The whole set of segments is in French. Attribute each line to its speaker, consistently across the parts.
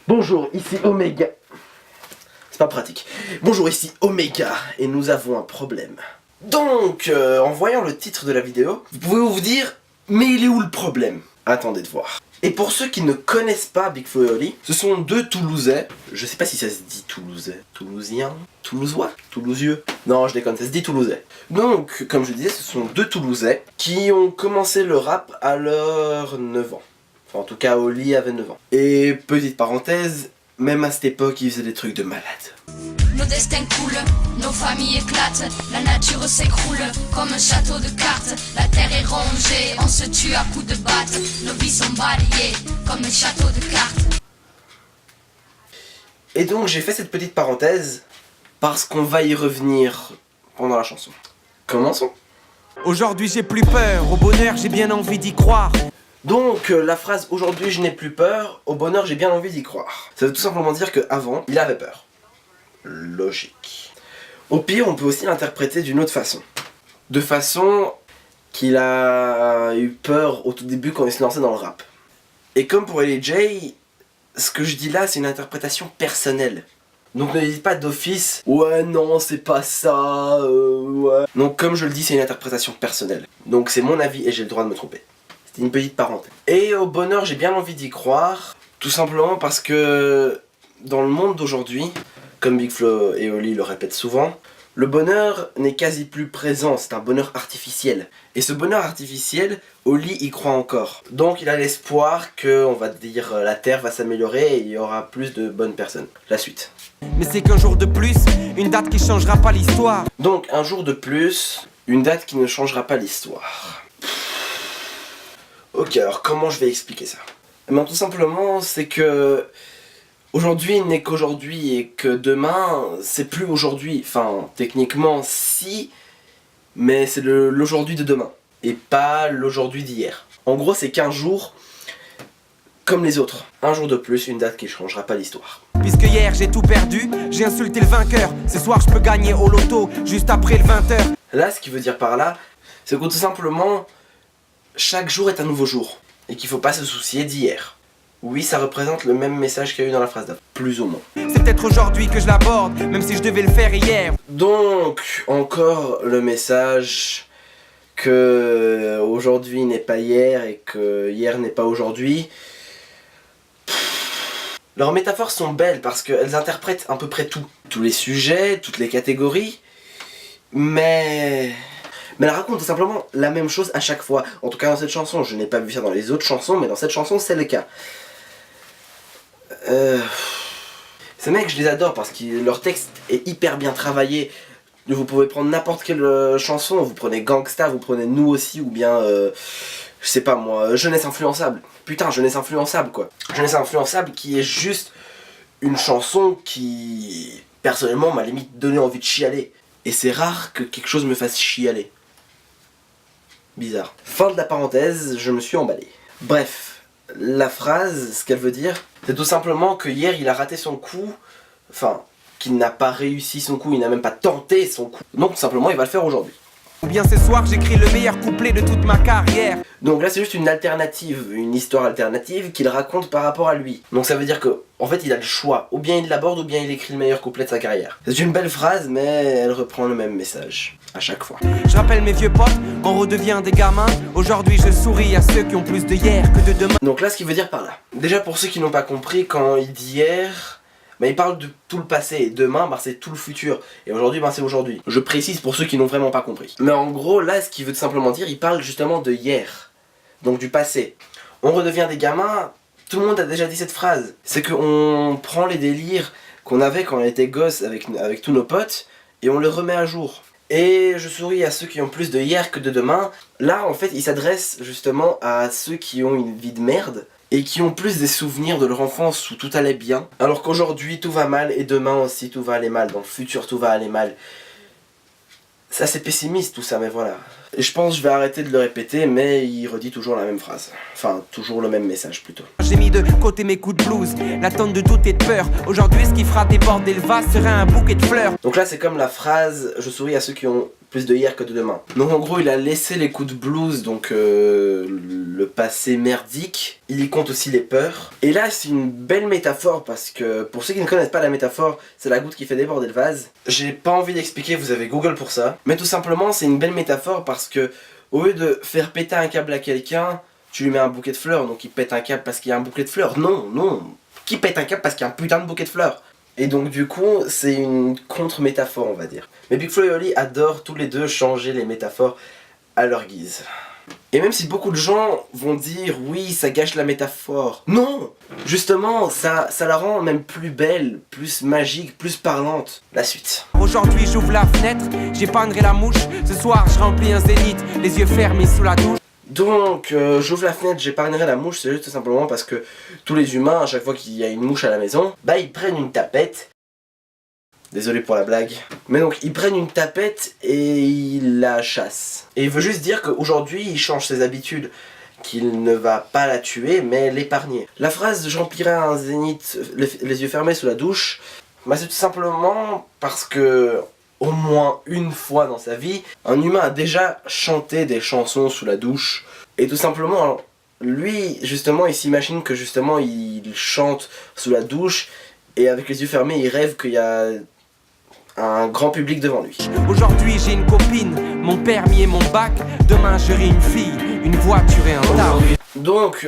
Speaker 1: Bonjour, ici Omega. C'est pas pratique. Bonjour, ici Omega, et nous avons un problème. Donc, en voyant le titre de la vidéo, vous pouvez vous dire, mais il est où le problème? Attendez de voir. Et pour ceux qui ne connaissent pas Big Flo et Oli, ce sont deux Toulousains. Je sais pas si ça se dit Toulousain. Toulousien? Toulousois? Toulousieux? Non, je déconne, ça se dit Toulousain. Donc, comme je disais, ce sont deux Toulousains qui ont commencé le rap à leurs 9 ans. Enfin, en tout cas, Oli avait 9 ans. Et petite parenthèse, même à cette époque, ils faisaient des trucs de malade.
Speaker 2: Nos destins coulent, nos familles éclatent, la nature s'écroule comme un château de cartes. La terre est rongée, on se tue à coups de batte. Nos vies sont balayées comme un château de cartes.
Speaker 1: Et donc j'ai fait cette petite parenthèse parce qu'on va y revenir pendant la chanson. Commençons.
Speaker 3: Aujourd'hui j'ai plus peur, au bonheur j'ai bien envie d'y croire.
Speaker 1: Donc la phrase « Aujourd'hui je n'ai plus peur, au bonheur j'ai bien envie d'y croire ». Ça veut tout simplement dire qu'avant, il avait peur. Logique. Au pire, on peut aussi l'interpréter d'une autre façon. De façon qu'il a eu peur au tout début quand il se lançait dans le rap. Et comme pour LJ, ce que je dis là, c'est une interprétation personnelle. Donc ne dites pas d'office « Ouais, non, c'est pas ça, ouais ». Donc comme je le dis, c'est une interprétation personnelle. Donc c'est mon avis et j'ai le droit de me tromper. C'était une petite parenthèse. Et au bonheur, j'ai bien envie d'y croire. Tout simplement parce que dans le monde d'aujourd'hui, comme Big Flo et Oli le répètent souvent, le bonheur n'est quasi plus présent, c'est un bonheur artificiel. Et ce bonheur artificiel, Oli y croit encore. Donc il a l'espoir que, on va dire, la Terre va s'améliorer et il y aura plus de bonnes personnes. La suite.
Speaker 3: Mais c'est qu'un jour de plus, une date qui changera pas l'histoire.
Speaker 1: Donc un jour de plus, une date qui ne changera pas l'histoire. Ok, alors comment je vais expliquer ça? Eh bien, tout simplement, c'est que aujourd'hui n'est qu'aujourd'hui et que demain, c'est plus aujourd'hui. Enfin, techniquement, si, mais c'est l'aujourd'hui de demain et pas l'aujourd'hui d'hier. En gros, c'est qu'un jour comme les autres. Un jour de plus, une date qui ne changera pas l'histoire.
Speaker 3: Puisque hier j'ai tout perdu, j'ai insulté le vainqueur. Ce soir je peux gagner au loto, juste après le 20h.
Speaker 1: Là, ce qui veut dire par là, c'est que tout simplement, chaque jour est un nouveau jour. Et qu'il ne faut pas se soucier d'hier. Oui, ça représente le même message qu'il y a eu dans la phrase d'avant, plus ou moins.
Speaker 3: C'est peut-être aujourd'hui que je l'aborde, même si je devais le faire hier.
Speaker 1: Donc, encore le message que aujourd'hui n'est pas hier et que hier n'est pas aujourd'hui. Leurs métaphores sont belles parce qu'elles interprètent à peu près tout. Tous les sujets, toutes les catégories. Mais elle raconte tout simplement la même chose à chaque fois. En tout cas dans cette chanson, je n'ai pas vu ça dans les autres chansons, mais dans cette chanson c'est le cas. Ces mecs, je les adore parce que leur texte est hyper bien travaillé. Vous pouvez prendre n'importe quelle chanson, vous prenez Gangsta, vous prenez Nous aussi, ou bien, je sais pas moi, Jeunesse Influençable. Putain, Jeunesse Influençable quoi. Jeunesse Influençable qui est juste une chanson qui, personnellement, m'a limite donné envie de chialer. Et c'est rare que quelque chose me fasse chialer. Bizarre. Fin de la parenthèse, je me suis emballé. Bref, la phrase, ce qu'elle veut dire, c'est tout simplement que hier il a raté son coup, enfin, qu'il n'a pas réussi son coup, il n'a même pas tenté son coup. Donc tout simplement il va le faire aujourd'hui.
Speaker 3: Ou bien ce soir j'écris le meilleur couplet de toute ma carrière.
Speaker 1: Donc là c'est juste une alternative, une histoire alternative qu'il raconte par rapport à lui. Donc ça veut dire que, en fait il a le choix, ou bien il l'aborde ou bien il écrit le meilleur couplet de sa carrière. C'est une belle phrase mais elle reprend le même message, à chaque fois.
Speaker 3: Je rappelle mes vieux potes, on redevient des gamins. Aujourd'hui je souris à ceux qui ont plus de hier que de demain.
Speaker 1: Donc là ce qu'il veut dire par là. Déjà pour ceux qui n'ont pas compris, quand il dit hier, bah, il parle de tout le passé, et demain bah, c'est tout le futur, et aujourd'hui bah, c'est aujourd'hui. Je précise pour ceux qui n'ont vraiment pas compris. Mais en gros là ce qu'il veut tout simplement dire, il parle justement de hier, donc du passé. On redevient des gamins, tout le monde a déjà dit cette phrase. C'est qu'on prend les délires qu'on avait quand on était gosse avec tous nos potes, et on les remet à jour. Et je souris à ceux qui ont plus de hier que de demain. Là en fait il s'adresse justement à ceux qui ont une vie de merde, et qui ont plus des souvenirs de leur enfance où tout allait bien, alors qu'aujourd'hui tout va mal et demain aussi tout va aller mal, dans le futur tout va aller mal. C'est assez pessimiste tout ça, mais voilà. Et je pense que je vais arrêter de le répéter, mais il redit toujours la même phrase. Enfin, toujours le même message plutôt.
Speaker 3: J'ai mis de côté mes coups de blues, l'attente de doute et de peur. Aujourd'hui ce qui fera déborder le vase serait un bouquet de fleurs.
Speaker 1: Donc là c'est comme la phrase « Je souris à ceux qui ont plus de hier que de demain. Donc en gros il a laissé les coups de blues, donc le passé merdique. Il y compte aussi les peurs. Et là c'est une belle métaphore parce que pour ceux qui ne connaissent pas la métaphore, c'est la goutte qui fait déborder le vase. J'ai pas envie d'expliquer, vous avez Google pour ça. Mais tout simplement c'est une belle métaphore parce que au lieu de faire péter un câble à quelqu'un, tu lui mets un bouquet de fleurs, donc il pète un câble parce qu'il y a un bouquet de fleurs. Non, non. Qui pète un câble parce qu'il y a un putain de bouquet de fleurs? Et donc du coup, c'est une contre-métaphore, on va dire. Mais Big Flo et Oli adorent tous les deux changer les métaphores à leur guise. Et même si beaucoup de gens vont dire oui, ça gâche la métaphore. Non! Justement, ça la rend même plus belle, plus magique, plus parlante. La suite.
Speaker 3: Aujourd'hui j'ouvre la fenêtre, j'épargnerai la mouche. Ce soir je remplis un zénith, les yeux fermés sous la douche.
Speaker 1: Donc, j'ouvre la fenêtre, j'épargnerai la mouche, c'est juste tout simplement parce que tous les humains, à chaque fois qu'il y a une mouche à la maison, bah ils prennent une tapette. Désolé pour la blague. Mais donc, ils prennent une tapette et ils la chassent. Et il veut juste dire qu'aujourd'hui, il change ses habitudes. Qu'il ne va pas la tuer, mais l'épargner. La phrase « j'emplirai un zénith les yeux fermés sous la douche », bah c'est tout simplement parce que au moins une fois dans sa vie, un humain a déjà chanté des chansons sous la douche. Et tout simplement, lui, justement, il s'imagine que justement, il chante sous la douche et avec les yeux fermés, il rêve qu'il y a un grand public devant lui.
Speaker 3: Aujourd'hui j'ai une copine, mon permis et mon bac. Demain j'aurai une fille, une voiture et un taf.
Speaker 1: Donc,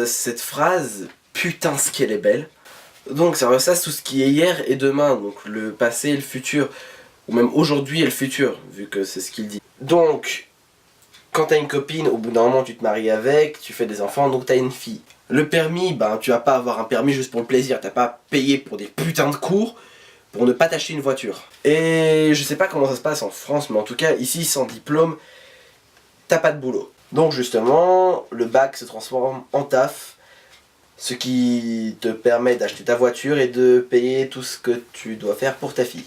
Speaker 1: cette phrase, putain ce qu'elle est belle. Donc ça ressasse tout ce qui est hier et demain, donc le passé et le futur. Ou même aujourd'hui et le futur, vu que c'est ce qu'il dit. Donc, quand t'as une copine, au bout d'un moment tu te maries avec, tu fais des enfants, donc t'as une fille. Le permis, ben tu vas pas avoir un permis juste pour le plaisir, t'as pas payé pour des putains de cours pour ne pas t'acheter une voiture. Et je sais pas comment ça se passe en France, mais en tout cas ici sans diplôme, t'as pas de boulot. Donc justement, le bac se transforme en taf, ce qui te permet d'acheter ta voiture et de payer tout ce que tu dois faire pour ta fille.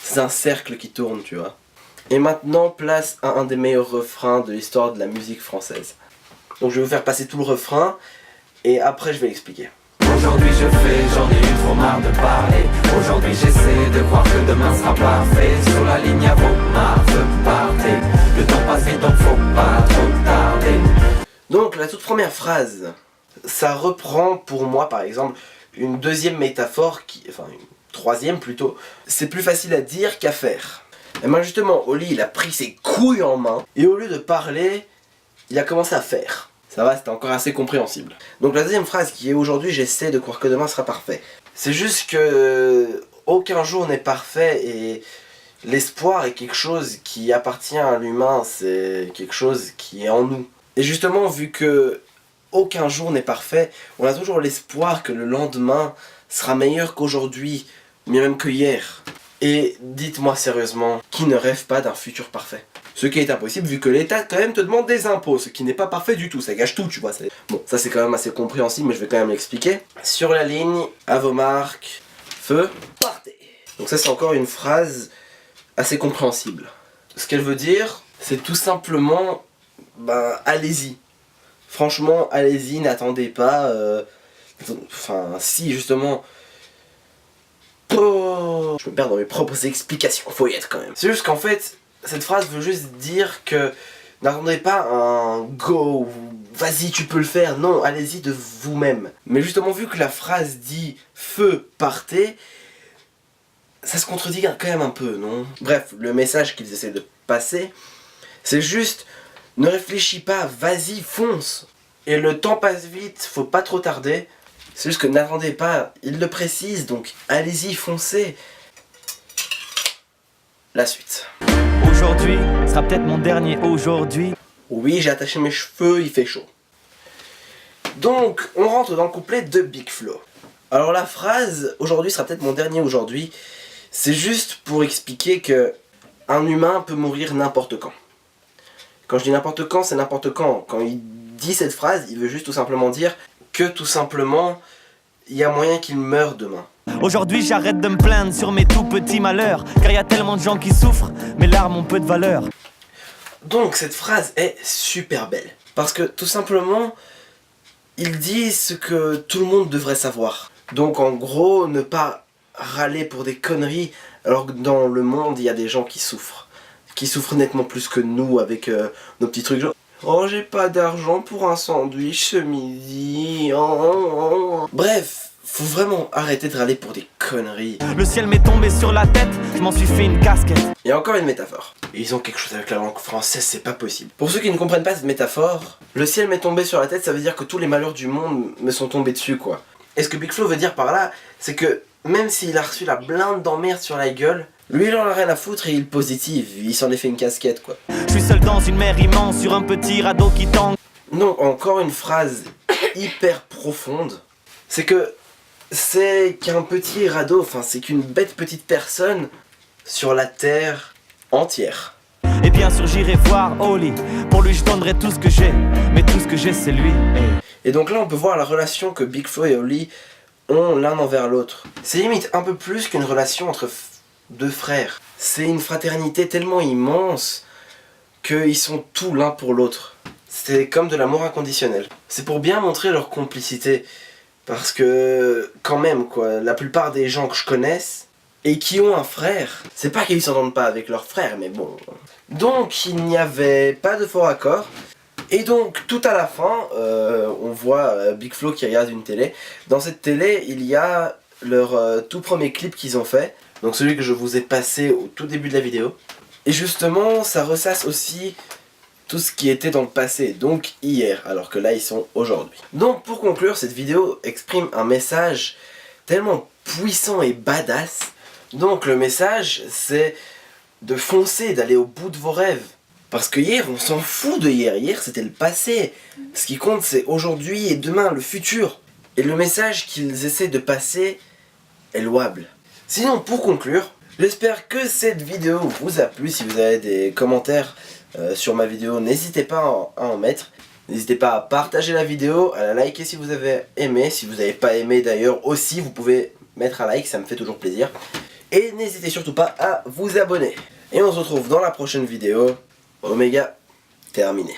Speaker 1: C'est un cercle qui tourne, tu vois. Et maintenant, place à un des meilleurs refrains de l'histoire de la musique française. Donc je vais vous faire passer tout le refrain, et après je vais l'expliquer.
Speaker 4: Aujourd'hui je fais, j'en ai eu trop marre de parler. Aujourd'hui j'essaie de croire que demain sera parfait. Sur la ligne à vos marques, partez. Le temps passe vite donc faut pas trop tarder.
Speaker 1: Donc la toute première phrase, ça reprend pour moi par exemple une deuxième métaphore, enfin une troisième plutôt. C'est plus facile à dire qu'à faire. Et bien justement, Oli il a pris ses couilles en main et au lieu de parler, il a commencé à faire. Ça va, c'était encore assez compréhensible. Donc la deuxième phrase qui est aujourd'hui j'essaie de croire que demain sera parfait. C'est juste que aucun jour n'est parfait et l'espoir est quelque chose qui appartient à l'humain, c'est quelque chose qui est en nous. Et justement vu que aucun jour n'est parfait, on a toujours l'espoir que le lendemain sera meilleur qu'aujourd'hui, mais même que hier. Et dites-moi sérieusement, qui ne rêve pas d'un futur parfait? Ce qui est impossible vu que l'État quand même te demande des impôts, ce qui n'est pas parfait du tout, ça gâche tout tu vois. Bon, ça c'est quand même assez compréhensible mais je vais quand même l'expliquer. Sur la ligne, à vos marques, feu, partez. Donc ça c'est encore une phrase assez compréhensible. Ce qu'elle veut dire, c'est tout simplement, ben allez-y. Franchement, allez-y, n'attendez pas, enfin si justement... Oh, je me perds dans mes propres explications, faut y être quand même. C'est juste qu'en fait, cette phrase veut juste dire que n'attendez pas un go, vas-y tu peux le faire, non, allez-y de vous-même. Mais justement vu que la phrase dit feu, partez, ça se contredit quand même un peu, non? Bref, le message qu'ils essaient de passer, c'est juste ne réfléchis pas, vas-y, fonce. Et le temps passe vite, faut pas trop tarder. C'est juste que n'attendez pas, il le précise, donc allez-y, foncez. La suite.
Speaker 4: Aujourd'hui sera peut-être mon dernier aujourd'hui.
Speaker 1: Oui, j'ai attaché mes cheveux, il fait chaud. Donc, on rentre dans le couplet de Big Flo. Alors la phrase, aujourd'hui sera peut-être mon dernier aujourd'hui, c'est juste pour expliquer que un humain peut mourir n'importe quand. Quand je dis n'importe quand, c'est n'importe quand. Quand il dit cette phrase, il veut juste tout simplement dire que tout simplement, il y a moyen qu'il meure demain.
Speaker 4: Aujourd'hui j'arrête de me plaindre sur mes tout petits malheurs, car il y a tellement de gens qui souffrent, mes larmes ont peu de valeur.
Speaker 1: Donc cette phrase est super belle. Parce que tout simplement, il dit ce que tout le monde devrait savoir. Donc en gros, ne pas râler pour des conneries, alors que dans le monde, il y a des gens qui souffrent. qui souffrent nettement plus que nous avec nos petits trucs genre oh j'ai pas d'argent pour un sandwich ce midi. Bref, faut vraiment arrêter de râler pour des conneries.
Speaker 3: Le ciel m'est tombé sur la tête, je m'en suis fait une casquette.
Speaker 1: Il y a encore une métaphore. Et ils ont quelque chose avec la langue française, c'est pas possible. Pour ceux qui ne comprennent pas cette métaphore, le ciel m'est tombé sur la tête, ça veut dire que tous les malheurs du monde me sont tombés dessus quoi. Et ce que Big Flo veut dire par là, c'est que même s'il a reçu la blinde d'emmerde sur la gueule, lui il en a rien à foutre et il positive, il s'en est fait une casquette quoi.
Speaker 3: Je suis seul dans une mer immense sur un petit radeau qui tangue.
Speaker 1: Non, encore une phrase hyper profonde, c'est que c'est qu'un petit radeau, enfin c'est qu'une bête petite personne sur la terre entière.
Speaker 3: Et bien sûr j'irai voir Oli, pour lui je donnerai tout ce que j'ai, mais tout ce que j'ai c'est lui.
Speaker 1: Et donc là on peut voir la relation que Big Flo et Oli ont l'un envers l'autre. C'est limite un peu plus qu'une relation entre deux frères. C'est une fraternité tellement immense qu'ils sont tout l'un pour l'autre. C'est comme de l'amour inconditionnel. C'est pour bien montrer leur complicité. Parce que, quand même, quoi, la plupart des gens que je connaisse et qui ont un frère, c'est pas qu'ils s'entendent pas avec leur frère, mais bon. Donc, il n'y avait pas de fort accord. Et donc, tout à la fin, on voit Big Flo qui regarde une télé. Dans cette télé, il y a leur tout premier clip qu'ils ont fait. Donc celui que je vous ai passé au tout début de la vidéo. Et justement, ça ressasse aussi tout ce qui était dans le passé, donc hier, alors que là ils sont aujourd'hui. Donc pour conclure, cette vidéo exprime un message tellement puissant et badass. Donc le message, c'est de foncer, d'aller au bout de vos rêves. Parce que hier, on s'en fout de hier. Hier, c'était le passé. Ce qui compte, c'est aujourd'hui et demain, le futur. Et le message qu'ils essaient de passer est louable. Sinon, pour conclure, j'espère que cette vidéo vous a plu. Si vous avez des commentaires sur ma vidéo, n'hésitez pas à en mettre. N'hésitez pas à partager la vidéo, à la liker si vous avez aimé. Si vous n'avez pas aimé d'ailleurs aussi, vous pouvez mettre un like, ça me fait toujours plaisir. Et n'hésitez surtout pas à vous abonner. Et on se retrouve dans la prochaine vidéo. Oméga, terminé.